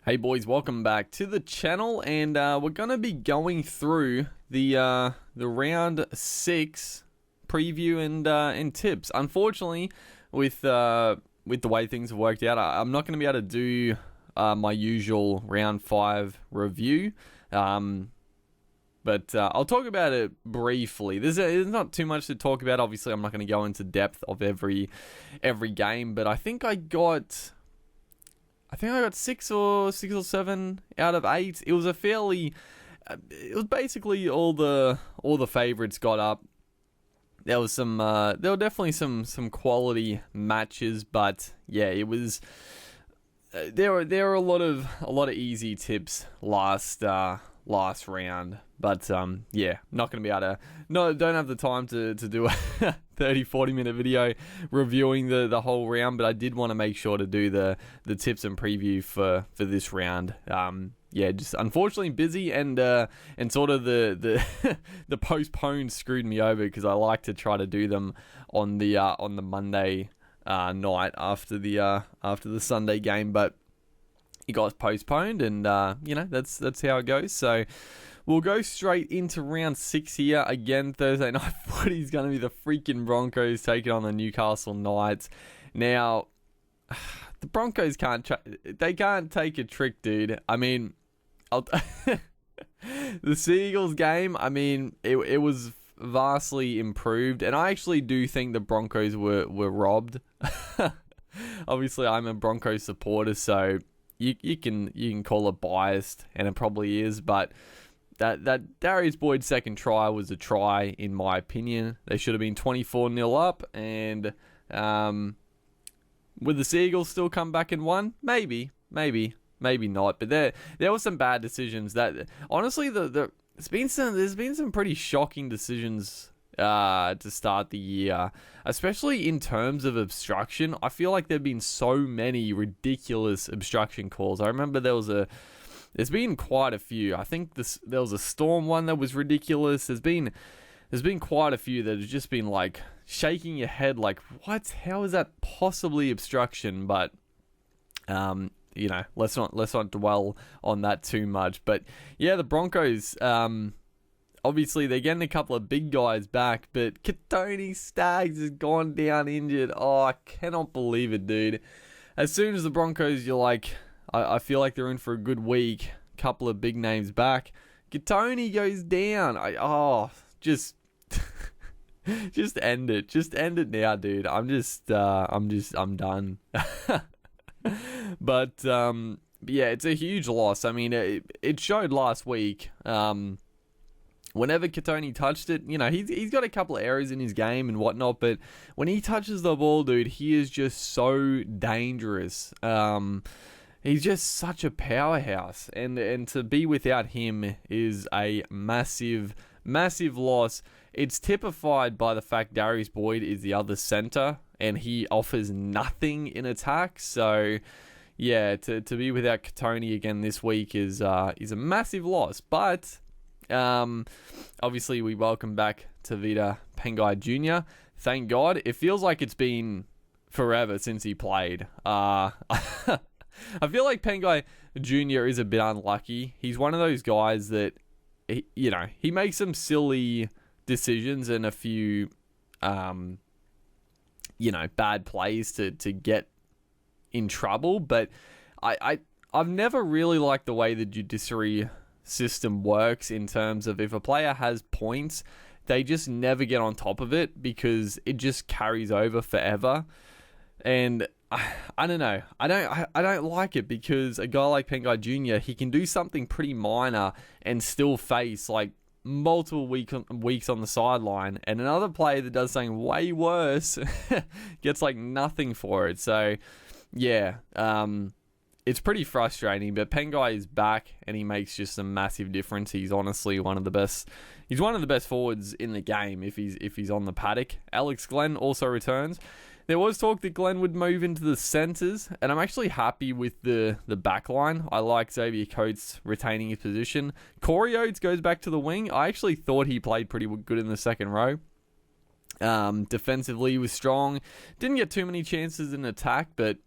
Hey boys, welcome back to the channel, and we're gonna be going through the round 6 preview and tips. Unfortunately, with the way things have worked out, I'm not gonna be able to do my usual round 5 review. But I'll talk about it briefly. There's not too much to talk about. Obviously, I'm not going to go into depth of every game, but I think I got 6 or 7 out of 8. It was it was basically all the favorites got up. There were definitely some quality matches, but yeah, it was there were a lot of easy tips last round, but yeah, not going to be able to, don't have the time to do a 30-40 minute video reviewing the whole round, but I did want to make sure to do the tips and preview for this round. Yeah, just unfortunately busy, and sort of the the postponed screwed me over, because I like to try to do them on the Monday night after the Sunday game, but it got postponed, and that's how it goes. So we'll go straight into round 6 here. Again, Thursday night footy is going to be the freaking Broncos taking on the Newcastle Knights. Now, the Broncos can't take a trick, dude. I mean, the Seagulls game, I mean, it was vastly improved, and I actually do think the Broncos were robbed. Obviously, I'm a Broncos supporter, so you can call it biased, and it probably is, but that Darius Boyd's second try was a try, in my opinion. They should have been 24-0 up, and would the Seagulls still come back and won? Maybe not. But there were some bad decisions that, honestly, there's been some pretty shocking decisions to start the year, especially in terms of obstruction. I feel like there've been so many ridiculous obstruction calls. I remember there's been quite a few. I think there was a Storm one that was ridiculous. There's been quite a few that have just been like shaking your head, like, what? How is that possibly obstruction? But let's not dwell on that too much. But yeah, the Broncos, obviously, they're getting a couple of big guys back, but Tony Staggs has gone down injured. Oh, I cannot believe it, dude. As soon as the Broncos, you're like, I feel like they're in for a good week. Couple of big names back. Tony goes down. Just end it. Just end it now, dude. I'm done. But yeah, it's a huge loss. I mean, it showed last week. Whenever Katoni touched it, he's got a couple of errors in his game and whatnot, but when he touches the ball, dude, he is just so dangerous. He's just such a powerhouse, and to be without him is a massive, massive loss. It's typified by the fact Darius Boyd is the other center, and he offers nothing in attack. So yeah, to be without Katoni again this week is a massive loss. But obviously, we welcome back Tavita Pangai Jr. Thank God. It feels like it's been forever since he played. I feel like Pangai Jr. is a bit unlucky. He's one of those guys that, he makes some silly decisions and a few, bad plays to get in trouble. But I've never really liked the way the judiciary system works, in terms of if a player has points, they just never get on top of it, because it just carries over forever. And I don't know. I don't like it, because a guy like Pangai Jr., he can do something pretty minor and still face like multiple weeks on the sideline, and another player that does something way worse gets like nothing for it. So yeah, it's pretty frustrating, but Pangai is back, and he makes just a massive difference. He's honestly one of the best. He's one of the best forwards in the game if he's on the paddock. Alex Glenn also returns. There was talk that Glenn would move into the centres, and I'm actually happy with the back line. I like Xavier Coates retaining his position. Corey Oates goes back to the wing. I actually thought he played pretty good in the second row. Defensively, he was strong. Didn't get too many chances in attack, but,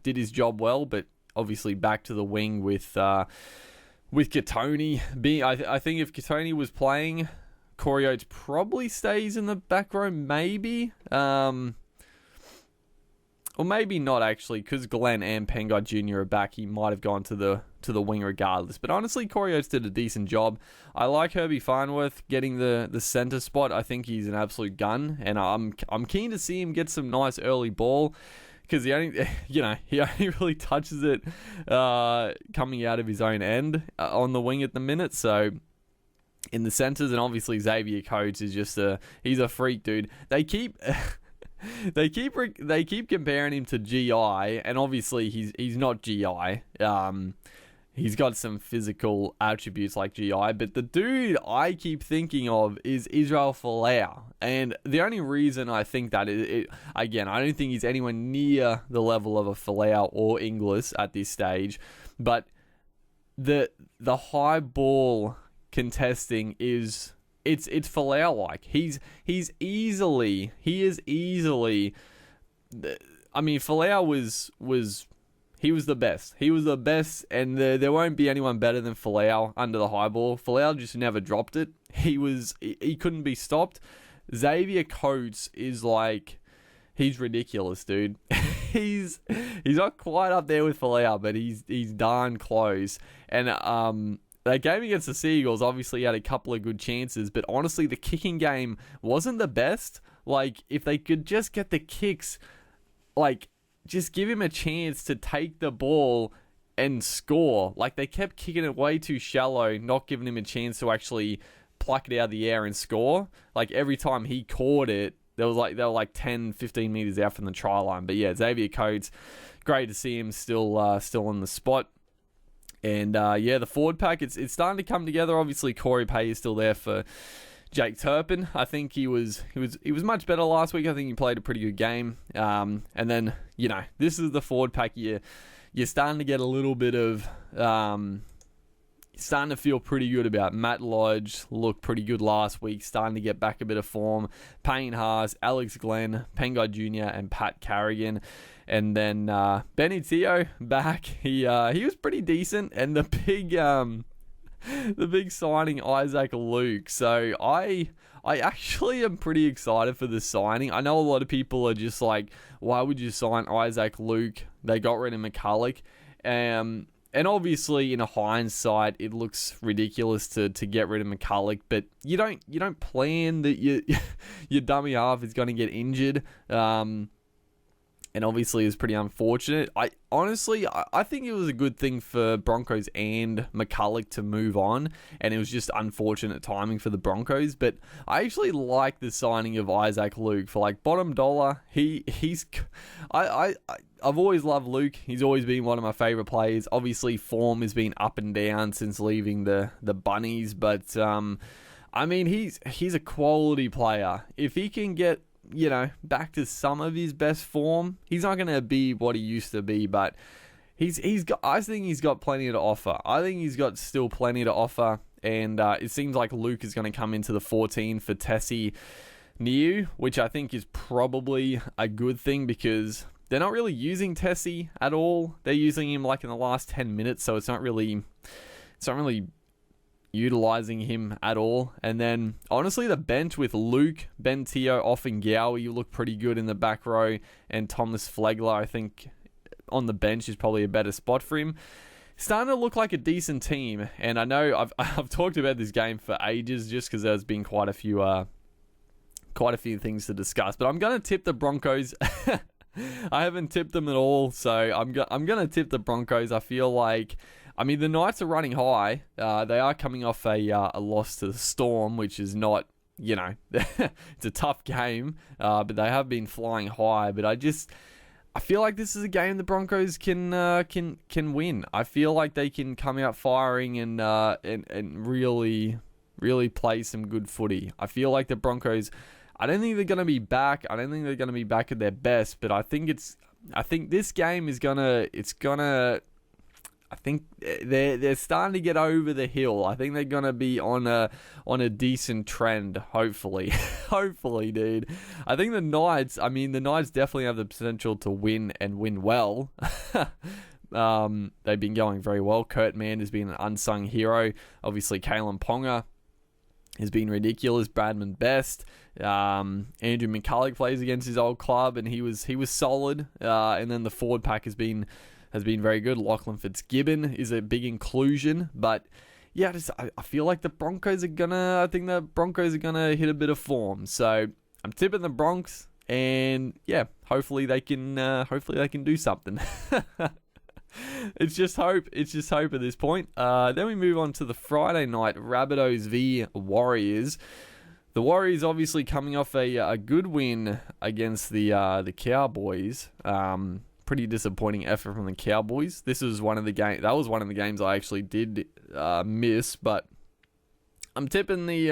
did his job well. But obviously back to the wing with Katoni. I think if Katoni was playing, Corey Oates probably stays in the back row, maybe. Or maybe not, actually, because Glenn and Pengai Jr. are back. He might have gone to the wing regardless. But honestly, Corey Oates did a decent job. I like Herbie Farnworth getting the center spot. I think he's an absolute gun, and I'm keen to see him get some nice early ball, because he only really touches it coming out of his own end on the wing at the minute. So in the centers, and obviously Xavier Coates is just he's a freak, dude. They keep comparing him to GI, and obviously he's not GI. He's got some physical attributes like GI, but the dude I keep thinking of is Israel Folau. And the only reason I think that is, again, I don't think he's anywhere near the level of a Folau or Inglis at this stage, but the high ball contesting is it's Folau like. He is easily. I mean, Folau was the best. He was the best, and there won't be anyone better than Folau under the high ball. Folau just never dropped it. He couldn't be stopped. Xavier Coates is like, he's ridiculous, dude. he's not quite up there with Folau, but he's darn close. And that game against the Seagulls obviously had a couple of good chances, but honestly, the kicking game wasn't the best. Like, if they could just get the kicks, like, just give him a chance to take the ball and score. Like, they kept kicking it way too shallow, not giving him a chance to actually pluck it out of the air and score. Like, every time he caught it, they were like 10, 15 meters out from the try line. But yeah, Xavier Coates, great to see him still on the spot. And the forward pack, it's starting to come together. Obviously, Corey Pay is still there for Jake Turpin. I think he was much better last week. I think he played a pretty good game. And then, this is the forward pack. You're starting to get a little bit of starting to feel pretty good about. Matt Lodge looked pretty good last week, starting to get back a bit of form. Payne Haas, Alex Glenn, Pengai Jr. and Pat Carrigan. And then Benny Teo back. He was pretty decent. And the big signing, Isaac Luke. So I actually am pretty excited for this signing. I know a lot of people are just like, why would you sign Isaac Luke? They got rid of McCulloch. And obviously, in a hindsight, it looks ridiculous to get rid of McCulloch, but you don't plan that your dummy half is going to get injured. And obviously it's pretty unfortunate. I think it was a good thing for Broncos and McCulloch to move on, and it was just unfortunate timing for the Broncos. But I actually like the signing of Isaac Luke for like bottom dollar. I've always loved Luke. He's always been one of my favorite players. Obviously, form has been up and down since leaving the Bunnies, but I mean, he's a quality player. If he can get back to some of his best form, he's not going to be what he used to be, but I think he's got plenty to offer. I think he's got still plenty to offer, and it seems like Luke is going to come into the 14 for Tessie Niu, which I think is probably a good thing because they're not really using Tessie at all. They're using him like in the last 10 minutes, so it's not really utilizing him at all. And then honestly, the bench with Luke, Ben Teo, Off and Gowie look pretty good in the back row, and Thomas Flegler, I think on the bench is probably a better spot for him. Starting to look like a decent team, and I know I've talked about this game for ages just because there's been quite a few things to discuss, but I'm going to tip the Broncos. I haven't tipped them at all, so I'm going to tip the Broncos. I feel like, I mean, the Knights are running high. They are coming off a loss to the Storm, which is not, it's a tough game, but they have been flying high. But I feel like this is a game the Broncos can win. I feel like they can come out firing and really, really play some good footy. I feel like the Broncos, I don't think they're going to be back. I don't think they're going to be back at their best, but I think this game is I think they're starting to get over the hill. I think they're gonna be on a decent trend. Hopefully, hopefully, dude. I think the Knights. I mean, the Knights definitely have the potential to win and win well. They've been going very well. Kurt Mann has been an unsung hero. Obviously, Kalen Ponga has been ridiculous. Bradman Best. Andrew McCulloch plays against his old club, and he was solid. And then the forward pack has been very good. Lachlan Fitzgibbon is a big inclusion, but yeah, I feel like the Broncos are gonna. I think the Broncos are gonna hit a bit of form. So I'm tipping the Bronx, and yeah, hopefully they can do something. It's just hope. It's just hope at this point. Then we move on to the Friday night Rabbitohs v Warriors. The Warriors obviously coming off a good win against the Cowboys. Pretty disappointing effort from the Cowboys. That was one of the games I actually did miss, but I'm definitely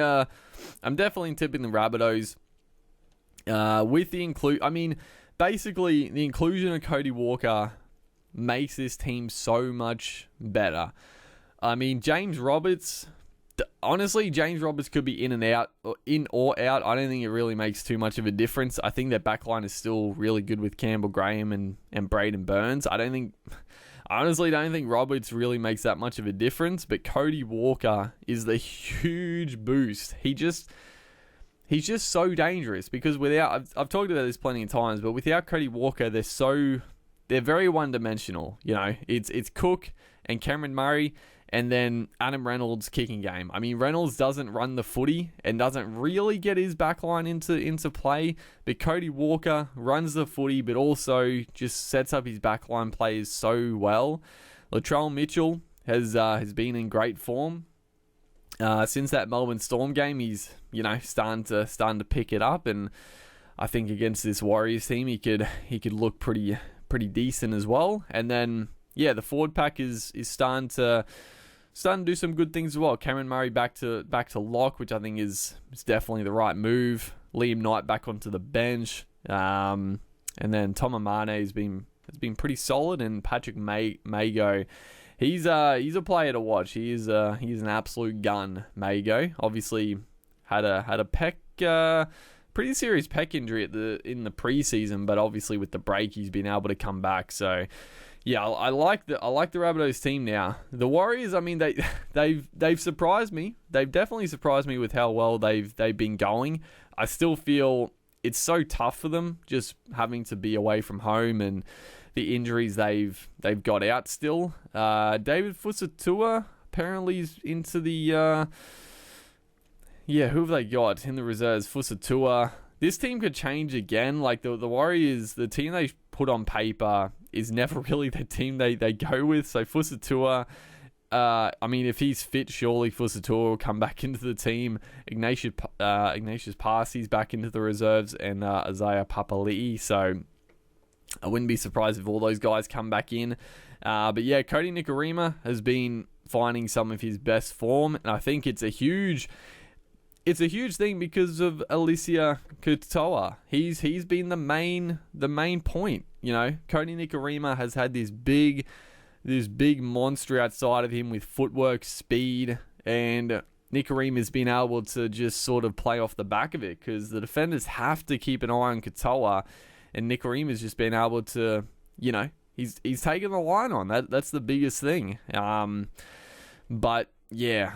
tipping the Rabbitohs. With the basically the inclusion of Cody Walker makes this team so much better. I mean, James Roberts could be in or out. I don't think it really makes too much of a difference. I think their backline is still really good with Campbell Graham and Braden Burns. I honestly don't think Roberts really makes that much of a difference, but Cody Walker is the huge boost. He's just so dangerous because I've talked about this plenty of times, but without Cody Walker, they're very one-dimensional. You know, it's Cook and Cameron Murray, and then Adam Reynolds' kicking game. I mean, Reynolds doesn't run the footy and doesn't really get his backline into play, but Cody Walker runs the footy, but also just sets up his backline plays so well. Latrell Mitchell has been in great form. Since that Melbourne Storm game, he's starting to pick it up, and I think against this Warriors team, he could look pretty decent as well. And then the forward pack is starting to do some good things as well. Cameron Murray back to lock, which I think is definitely the right move. Liam Knight back onto the bench, and then Tom Amane has been pretty solid, and Patrick Mago. He's a player to watch. He's an absolute gun. Mago obviously had a pretty serious pec injury in the preseason, but obviously with the break he's been able to come back. So yeah, I like the Rabbitohs team now. The Warriors, I mean, they've surprised me. They've definitely surprised me with how well they've been going. I still feel it's so tough for them just having to be away from home and the injuries they've got out still. David Fusitu'a apparently is into the who have they got in the reserves? Fusitu'a. This team could change again. Like the Warriors, the team they put on paper is never really the team they go with. So Fusitu'a, I mean, if he's fit, surely Fusitu'a will come back into the team. Ignatius Parsi's back into the reserves, and Isaiah Papali'i. So I wouldn't be surprised if all those guys come back in. But yeah, Cody Nikorima has been finding some of his best form, and I think it's a huge thing because of Alicia Katoa. He's been the main point. You know, Cody Nikorima has had this big monster outside of him with footwork, speed, and Nikorima's been able to just sort of play off the back of it because the defenders have to keep an eye on Katoa, and Nikorima's just been able to, he's taken the line on. That's the biggest thing. But yeah,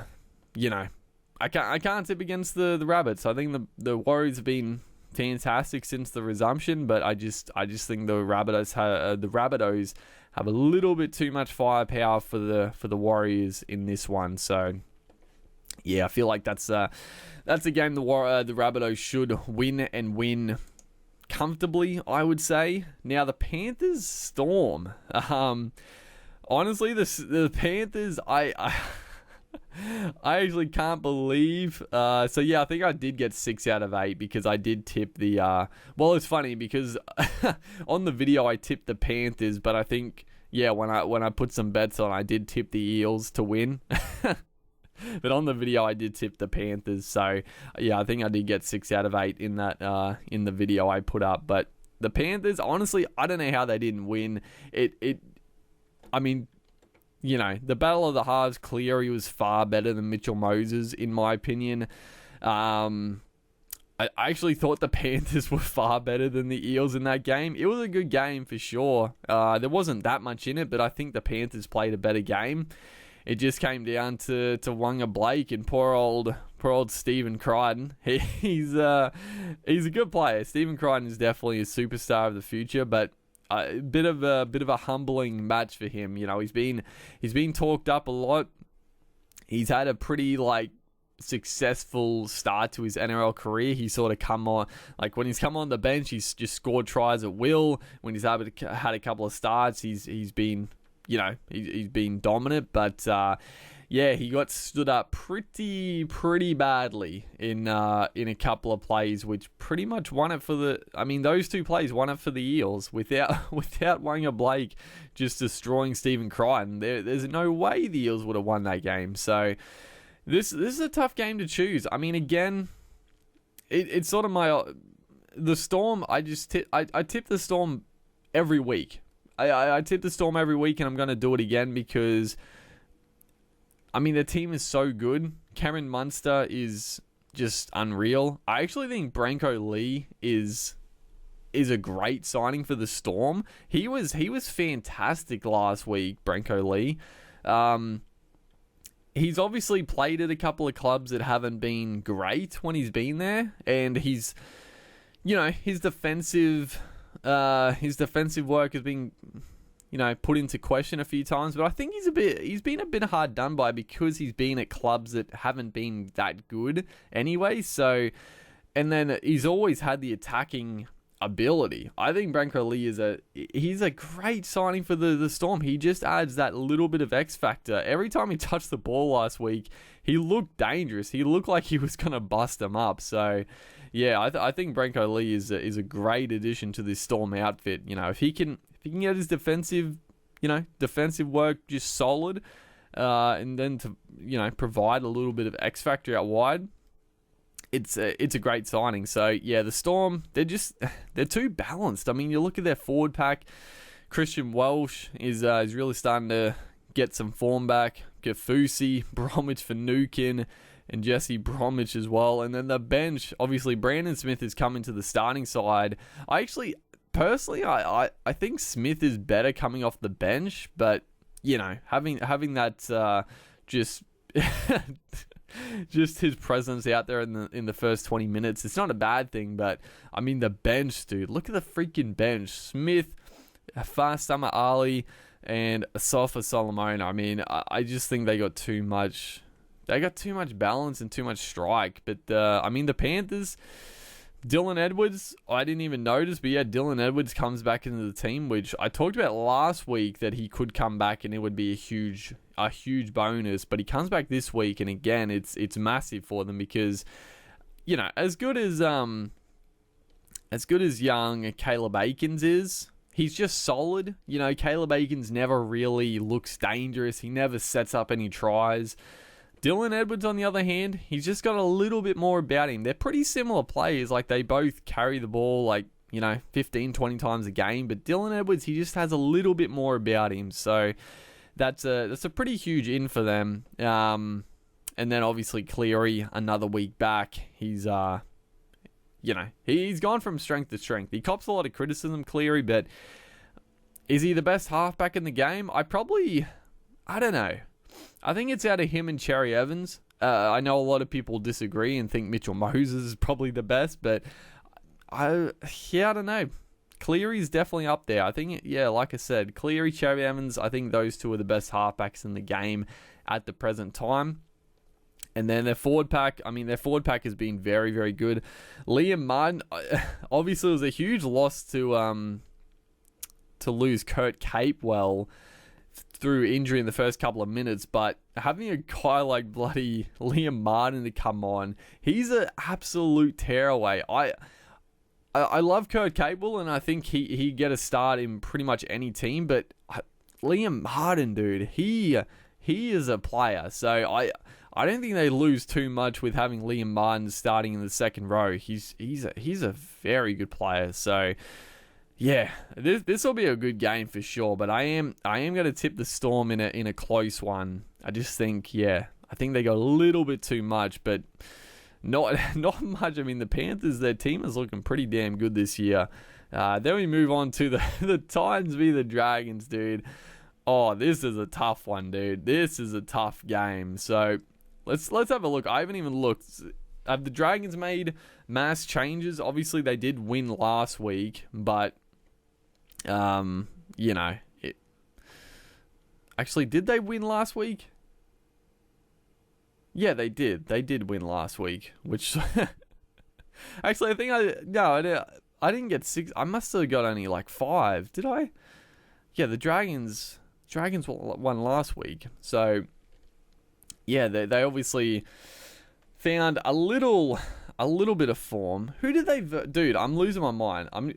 I can't tip against the Rabbits. I think the Warriors have been fantastic since the resumption, but I just think the Rabbitohs have a little bit too much firepower for the Warriors in this one. So yeah, I feel like that's a game the Rabbitohs should win and win comfortably, I would say. Now the Panthers Storm. Honestly, the Panthers, I actually can't believe. So yeah, I think I did get 6 out of 8 because I did tip the. Well, it's funny because on the video I tipped the Panthers, but I think when I put some bets on, I did tip the Eels to win. But on the video I did tip the Panthers. So yeah, I think I did get 6 out of 8 in that in the video I put up. But the Panthers, honestly, I don't know how they didn't win. I mean, the Battle of the Halves, Cleary was far better than Mitchell Moses, in my opinion. I I actually thought the Panthers were far better than the Eels in that game. It was a good game for sure. There wasn't that much in it, but I think the Panthers played a better game. It just came down to Wanga Blake and poor old Stephen Crichton. He's a good player. Stephen Crichton is definitely a superstar of the future, but a bit of a humbling match for him. You know, he's been talked up a lot. He's had a pretty successful start to his NRL career. He's sort of come on, when he's come on the bench, he's just scored tries at will. When he's had a couple of starts, he's been, he's been dominant. But he got stood up pretty badly in a couple of plays, which pretty much won it for those two plays won it for the Eels. Without Wanga Blake just destroying Stephen Crichton, there's no way the Eels would have won that game. So This is a tough game to choose. I mean, again, it's sort of the Storm. I tip the Storm every week. I tip the Storm every week, and I'm going to do it again because, I mean, the team is so good. Cameron Munster is just unreal. I actually think Branko Lee is a great signing for the Storm. He was fantastic last week, Branko Lee. He's obviously played at a couple of clubs that haven't been great when he's been there, and his defensive work has been, put into question a few times. But I think he's been a bit hard done by because he's been at clubs that haven't been that good anyway. So, and then he's always had the attacking ability. I think Branko Lee he's a great signing for the Storm. He just adds that little bit of X factor. Every time he touched the ball last week, he looked dangerous. He looked like he was going to bust them up. So, yeah, I think Branko Lee is a great addition to this Storm outfit. If he can get his defensive work just solid, and then to provide a little bit of X factor out wide, it's a great signing. So, yeah, the Storm, they're too balanced. I mean, you look at their forward pack. Christian Welsh is really starting to get some form back. Gafusi, Bromwich for Nukin, and Jesse Bromwich as well. And then the bench, obviously, Brandon Smith is coming to the starting side. I think Smith is better coming off the bench, but, having that just... just his presence out there in the first 20 minutes, it's not a bad thing. But I mean, the bench, dude, look at the freaking bench. Smith, Summer Ali, and Asafa Solomon. I mean, I just think they got too much balance and too much strike. But I mean, the Panthers, Dylan Edwards, I didn't even notice, but yeah, Dylan Edwards comes back into the team, which I talked about last week that he could come back and it would be a huge bonus. But he comes back this week, and again, it's massive for them because, as good as young Caleb Aikens is, he's just solid. Caleb Aikens never really looks dangerous. He never sets up any tries. Dylan Edwards, on the other hand, he's just got a little bit more about him. They're pretty similar players. They both carry the ball 15, 20 times a game. But Dylan Edwards, he just has a little bit more about him. So that's a pretty huge in for them. And then obviously Cleary, another week back. He's he's gone from strength to strength. He cops a lot of criticism, Cleary, but is he the best halfback in the game? I don't know. I think it's out of him and Cherry Evans. I know a lot of people disagree and think Mitchell Moses is probably the best, but I don't know. Cleary's definitely up there. I think, like I said, Cleary, Cherry Evans, I think those two are the best halfbacks in the game at the present time. And then their forward pack has been very, very good. Liam Martin, obviously it was a huge loss to lose Kurt Capewell through injury in the first couple of minutes, but having a guy like bloody Liam Martin to come on, he's an absolute tearaway. I love Kurt Capewell, and I think he'd get a start in pretty much any team, but Liam Martin, dude, he is a player. So I don't think they lose too much with having Liam Martin starting in the second row. He's a very good player. So yeah, this will be a good game for sure. But I am going to tip the Storm in a close one. I just think I think they got a little bit too much, but not much. I mean, the Panthers, their team is looking pretty damn good this year. Then we move on to the Titans v the Dragons, dude. Oh, this is a tough one, dude. This is a tough game. So let's have a look. I haven't even looked. Have the Dragons made mass changes? Obviously, they did win last week, but actually, did they win last week? Yeah, they did. They did win last week, which actually I think I didn't get 6. I must have got only like 5. Did I? Yeah, the Dragons won last week. So yeah, they obviously found a little bit of form. Who did they dude, I'm losing my mind. Who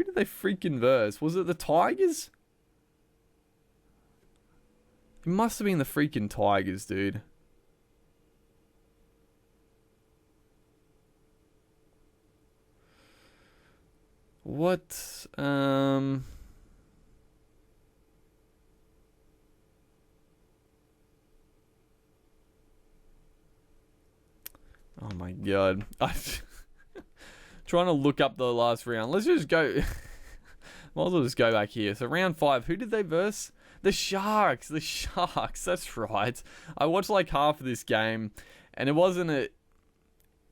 did they freaking verse? Was it the Tigers? It must have been the freaking Tigers, dude. What? Oh my god. I'm trying to look up the last round. Let's just go. Might as well just go back here. So round 5, who did they verse? The Sharks. That's right. I watched like half of this game, and it wasn't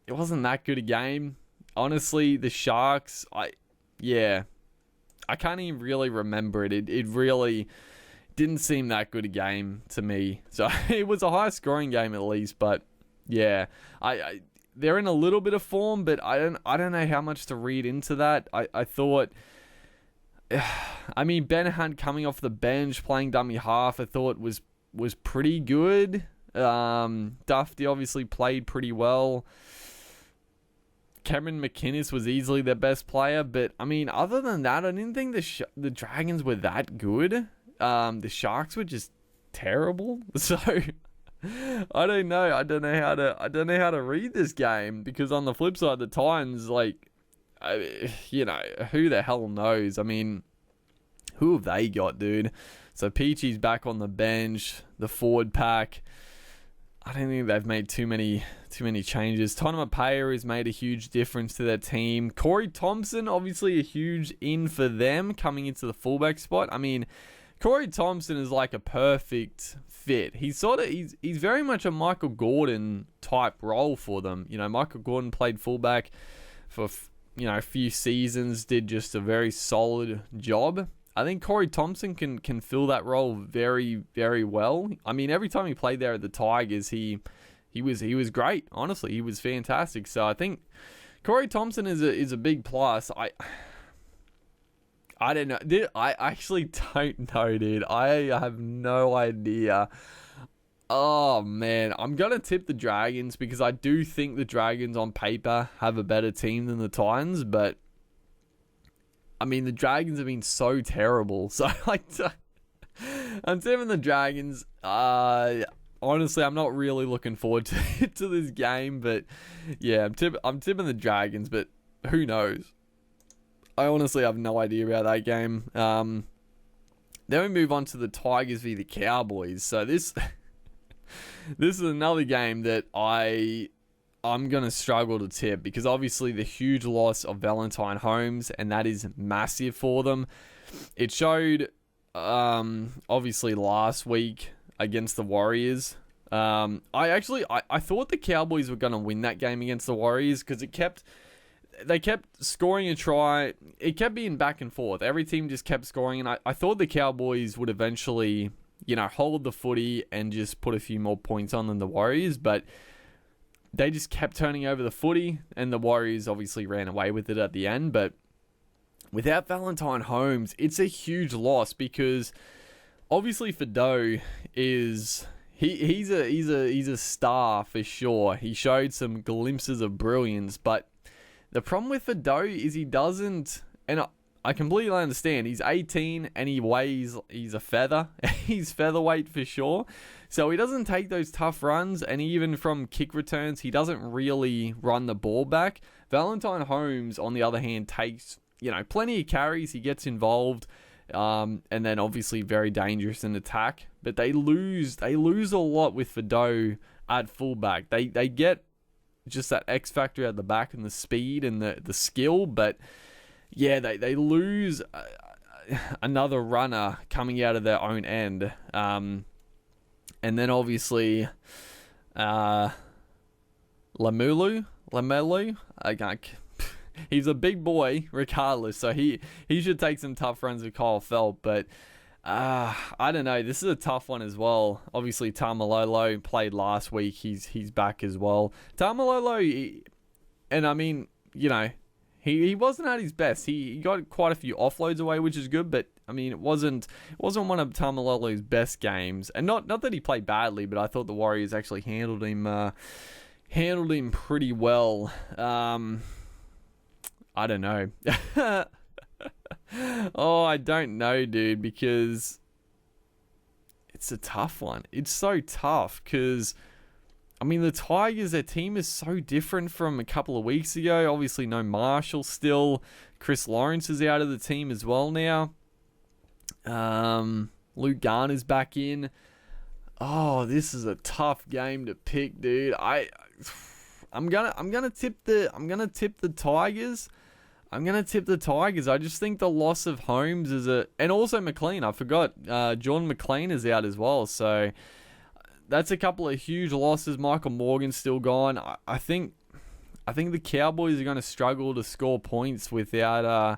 that good a game. Honestly, the Sharks, I can't even really remember it. It really didn't seem that good a game to me. So it was a high scoring game at least, but yeah, they're in a little bit of form, but I don't know how much to read into that. I thought, I mean, Ben Hunt coming off the bench playing dummy half, I thought was pretty good. Dufty obviously played pretty well. Cameron McInnes was easily their best player, but I mean, other than that, I didn't think the Dragons were that good. The Sharks were just terrible. So I don't know. I don't know how to read this game, because on the flip side, the Titans, like, who the hell knows? I mean, who have they got, dude? So Peachy's back on the bench. The forward pack, I don't think they've made too many changes. Tonamapaya has made a huge difference to their team. Corey Thompson, obviously a huge in for them coming into the fullback spot. I mean, Corey Thompson is like a perfect fit. He's very much a Michael Gordon type role for them. Michael Gordon played fullback for a few seasons, did just a very solid job. I think Corey Thompson can fill that role very, very well. I mean, every time he played there at the Tigers, he was great. Honestly, he was fantastic. So I think Corey Thompson is a big plus. I don't know. I actually don't know, dude. I have no idea. Oh man, I'm gonna tip the Dragons, because I do think the Dragons on paper have a better team than the Titans, but I mean, the Dragons have been so terrible. So I'm tipping the Dragons. Honestly, I'm not really looking forward to this game, but yeah, I'm tipping the Dragons, but who knows? I honestly have no idea about that game. Then we move on to the Tigers v the Cowboys. So this is another game that I'm going to struggle to tip, because obviously the huge loss of Valentine Holmes, and that is massive for them. It showed, obviously, last week against the Warriors. I thought the Cowboys were going to win that game against the Warriors, because they kept scoring a try. It kept being back and forth. Every team just kept scoring, and I thought the Cowboys would eventually, hold the footy and just put a few more points on than the Warriors, but they just kept turning over the footy, and the Warriors obviously ran away with it at the end. But without Valentine Holmes, it's a huge loss, because obviously Fido is he's a star for sure. He showed some glimpses of brilliance, but the problem with Fido is he doesn't, and I completely understand. He's 18 and he's a feather. He's featherweight for sure. So he doesn't take those tough runs, and even from kick returns, he doesn't really run the ball back. Valentine Holmes, on the other hand, takes, plenty of carries. He gets involved. And then obviously very dangerous in attack. But they lose a lot with Fido at fullback. They get just that X factor at the back and the speed and the skill, but yeah, they lose another runner coming out of their own end. And then obviously Lamelu, he's a big boy regardless, so he should take some tough runs with Kyle Feldt, but I don't know. This is a tough one as well. Obviously, Tamalolo played last week. He's back as well. Tamalolo, and I mean, you know, he wasn't at his best. He got quite a few offloads away, which is good. But I mean, it wasn't one of Tamalolo's best games. And not that he played badly, but I thought the Warriors actually handled him pretty well. I don't know. Oh, I don't know, dude, because it's a tough one. It's so tough because, I mean, the Tigers, their team is so different from a couple of weeks ago. Obviously, no Marshall still. Chris Lawrence is out of the team as well now. Luke Garner's back in. Oh, this is a tough game to pick, dude. I'm gonna tip the Tigers. I'm going to tip the Tigers. I just think the loss of Holmes is and also McLean. I forgot. John McLean is out as well. So that's a couple of huge losses. Michael Morgan's still gone. I think the Cowboys are going to struggle to score points without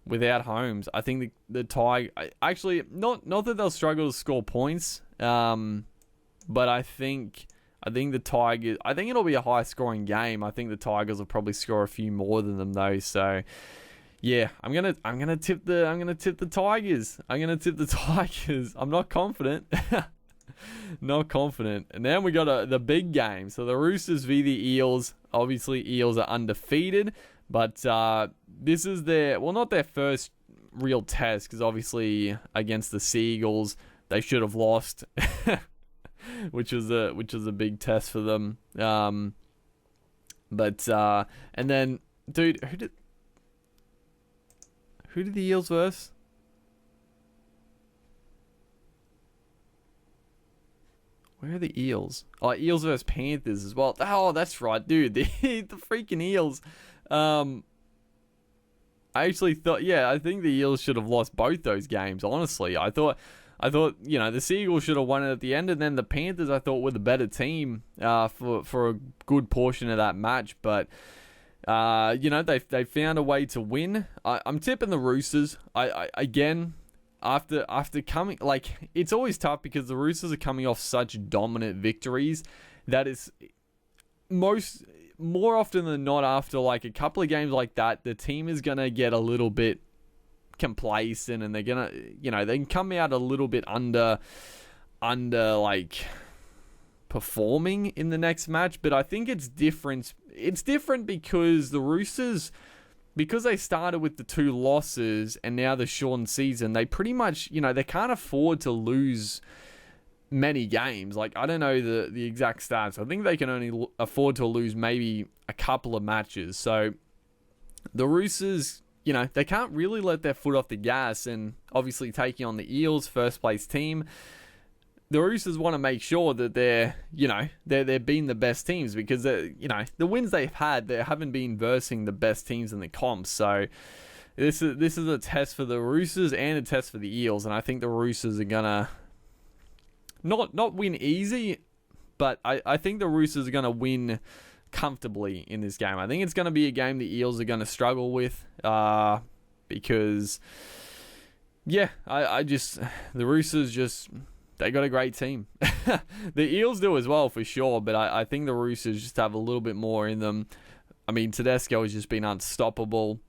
Holmes. I think the Tigers, actually, not that they'll struggle to score points, but I think the Tigers, I think it'll be a high scoring game. I think the Tigers will probably score a few more than them though. So yeah, I'm gonna tip the Tigers. I'm gonna tip the Tigers. I'm not confident. Not confident. And then we got the big game. So the Roosters v the Eels. Obviously Eels are undefeated, but this is not their first real test, because obviously against the Seagulls they should have lost. which was a big test for them. And then, dude, who did the Eels verse? Where are the Eels? Oh, Eels versus Panthers as well. Oh, that's right, dude. The freaking Eels. I actually thought, I think the Eels should have lost both those games, honestly. I thought, the Seagulls should have won it at the end, and then the Panthers, I thought, were the better team for a good portion of that match. But, they found a way to win. I'm tipping the Roosters. Again, after coming, it's always tough because the Roosters are coming off such dominant victories that is more often than not, after a couple of games like that, the team is going to get a little bit complacent, and they're gonna, they can come out a little bit under performing in the next match. But I think it's different because the Roosters, because they started with the 2 losses and now the shortened season, they pretty much, they can't afford to lose many games. I don't know the exact stats. I think they can only afford to lose maybe a couple of matches. So the Roosters, they can't really let their foot off the gas, and obviously taking on the Eels, first place team, the Roosters want to make sure that they're being the best teams, because the wins they've had, they haven't been versing the best teams in the comp. So this is a test for the Roosters and a test for the Eels, and I think the Roosters are gonna not win easy, but I think the Roosters are gonna win comfortably in this game. I think it's going to be a game the Eels are going to struggle with, because the Roosters they got a great team. The Eels do as well, for sure, but I think the Roosters just have a little bit more in them. I mean, Tedesco has just been unstoppable.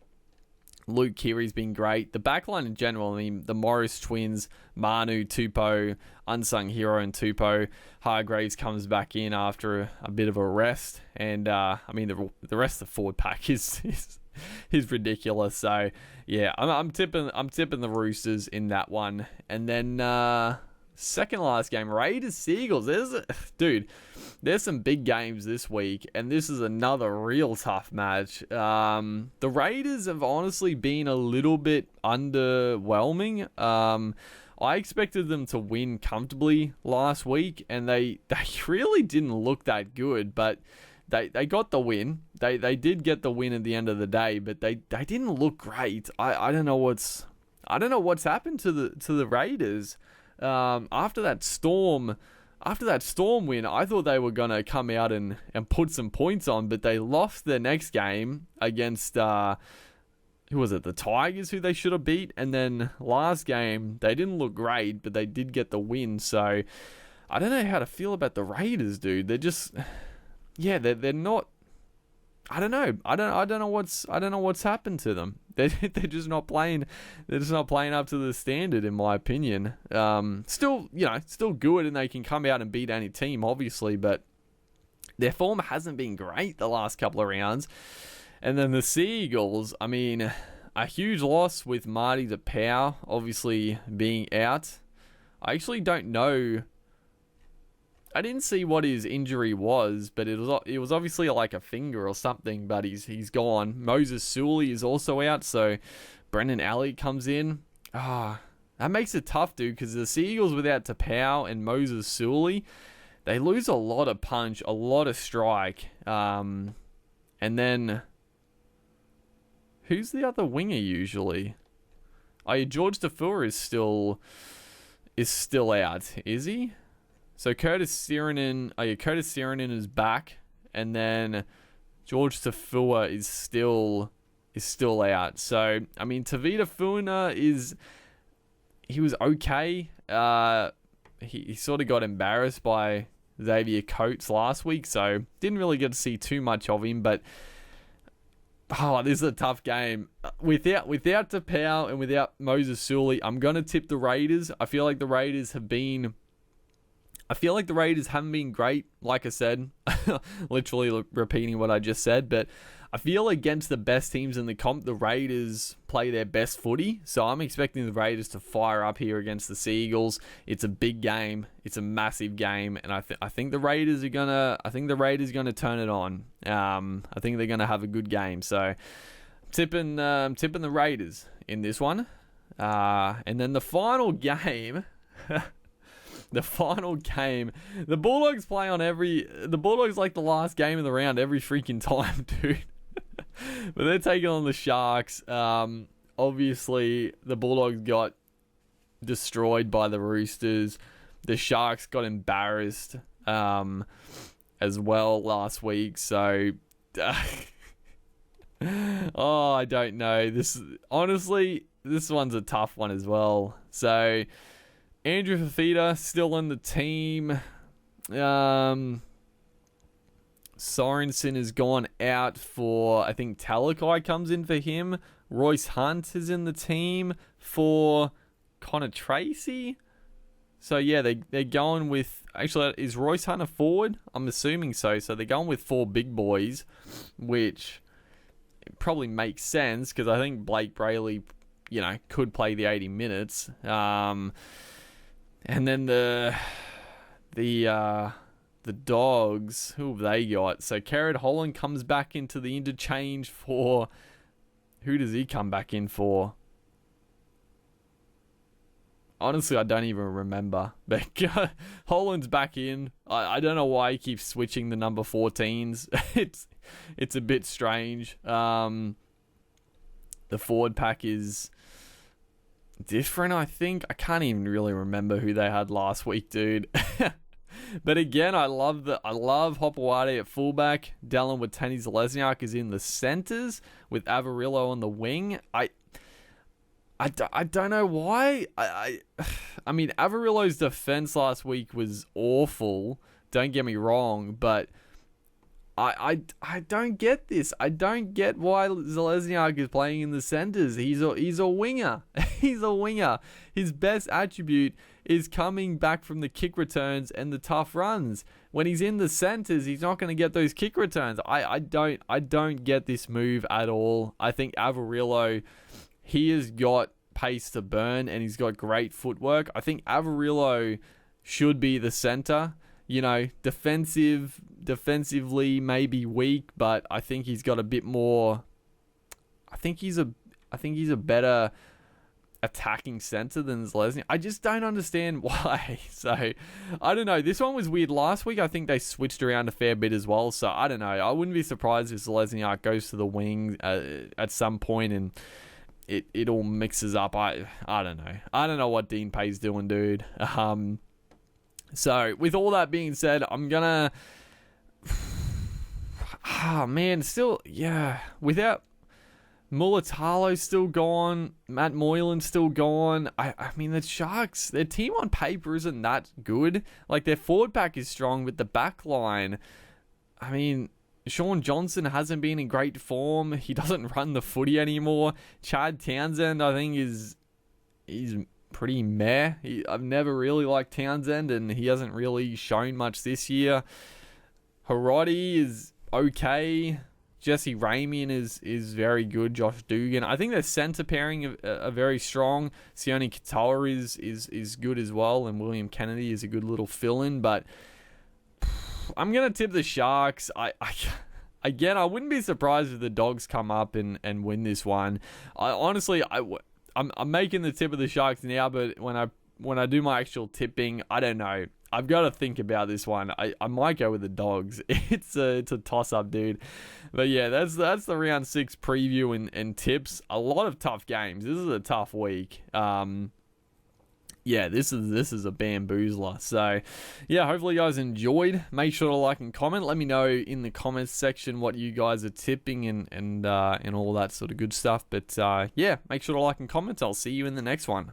Luke Keary's been great. The backline in general, I mean, the Morris twins, Manu, Tupou, unsung hero and Tupou. Hargraves comes back in after a bit of a rest. And, the rest of the forward pack is ridiculous. So, yeah, I'm tipping the Roosters in that one. And then second last game, Raiders Seagulls. There's some big games this week, and this is another real tough match. The Raiders have honestly been a little bit underwhelming. I expected them to win comfortably last week, and they really didn't look that good, but they got the win. They did get the win at the end of the day, but they didn't look great. I don't know what's happened to the Raiders. After that storm win, I thought they were gonna come out and put some points on, but they lost their next game against who was it? The Tigers, who they should have beat, and then last game they didn't look great, but they did get the win. So I don't know how to feel about the Raiders, dude. They're just, yeah, they're not. I don't know. I don't know what's happened to them. They're just not playing. They're just not playing up to the standard, in my opinion. Still good, and they can come out and beat any team, obviously, but their form hasn't been great the last couple of rounds. And then the Seagulls, I mean, a huge loss with Marty DePau obviously being out. I actually don't know. I didn't see what his injury was, but it was obviously like a finger or something, but he's gone. Moses Sully is also out, so Brendan Alley comes in. That makes it tough, dude, because the Seagulls without DePau and Moses Sully, they lose a lot of punch, a lot of strike. And then, who's the other winger usually? George Tafur is still out, is he? So Curtis Sirenen is back, and then George Tafua is still out. So I mean, Tavita Funa he was okay. He sort of got embarrassed by Xavier Coates last week, so didn't really get to see too much of him. But this is a tough game. Without DePau and without Moses Sully, I'm gonna tip the Raiders. I feel like the Raiders haven't been great, like I said, literally repeating what I just said, but I feel against the best teams in the comp, the Raiders play their best footy, so I'm expecting the Raiders to fire up here against the Seagulls. It's a big game, it's a massive game, and I think the Raiders are gonna turn it on. I think they're gonna have a good game, so I'm tipping the Raiders in this one, and then the final game. The final game, the Bulldogs the Bulldogs like the last game of the round every freaking time, dude. But they're taking on the Sharks. Obviously, the Bulldogs got destroyed by the Roosters. The Sharks got embarrassed as well last week. So, I don't know. This one's a tough one as well. So, Andrew Fafita still on the team. Sorensen has gone out for, I think Talakai comes in for him. Royce Hunt is in the team for Connor Tracy. So yeah, they're going with, actually, is Royce Hunt a forward? I'm assuming so. So they're going with 4 big boys, which probably makes sense because I think Blake Brayley, could play the 80 minutes. And then the Dogs, who have they got? So Kerrod Holland comes back into the interchange for, who does he come back in for? Honestly, I don't even remember. But Holland's back in. I don't know why he keeps switching the number 14s. It's a bit strange. The forward pack is different, I think. I can't even really remember who they had last week, dude. But again, I love Hopewade at fullback. Dallin Watene-Zelezniak is in the centers with Avarillo on the wing. I don't know why. I mean, Avarillo's defense last week was awful. Don't get me wrong, but I don't get this. I don't get why Zelezniak is playing in the centers. He's a winger. He's a winger. His best attribute is coming back from the kick returns and the tough runs. When he's in the centers, he's not going to get those kick returns. I don't get this move at all. I think Avarillo, he has got pace to burn and he's got great footwork. I think Avarillo should be the center. Defensively maybe weak, but I think he's got a bit more. I think he's a better attacking center than Zalesny. I just don't understand why. So, I don't know. This one was weird. Last week, I think they switched around a fair bit as well. So, I don't know. I wouldn't be surprised if Zalesny goes to the wing at some point and it all mixes up. I don't know. I don't know what Dean Pay's doing, dude. So, with all that being said, I'm going to... without... Mulatalo's still gone. Matt Moylan's still gone. I mean, the Sharks, their team on paper isn't that good. Like, their forward pack is strong, but the back line, I mean, Sean Johnson hasn't been in great form. He doesn't run the footy anymore. Chad Townsend, I think, he's pretty meh. I've never really liked Townsend, and he hasn't really shown much this year. Hiroti is okay. Jesse Ramian is very good. Josh Dugan. I think their centre pairing are very strong. Sione Katoa is good as well, and William Kennedy is a good little fill-in. But I'm gonna tip the Sharks. Again, I wouldn't be surprised if the Dogs come up and win this one. I'm making the tip of the Sharks now, but when I do my actual tipping, I don't know. I've got to think about this one. I might go with the Dogs. It's a toss-up, dude. But yeah, that's the round 6 preview and tips. A lot of tough games. This is a tough week. This is a bamboozler. So yeah, hopefully you guys enjoyed. Make sure to like and comment. Let me know in the comments section what you guys are tipping and all that sort of good stuff. But make sure to like and comment. I'll see you in the next one.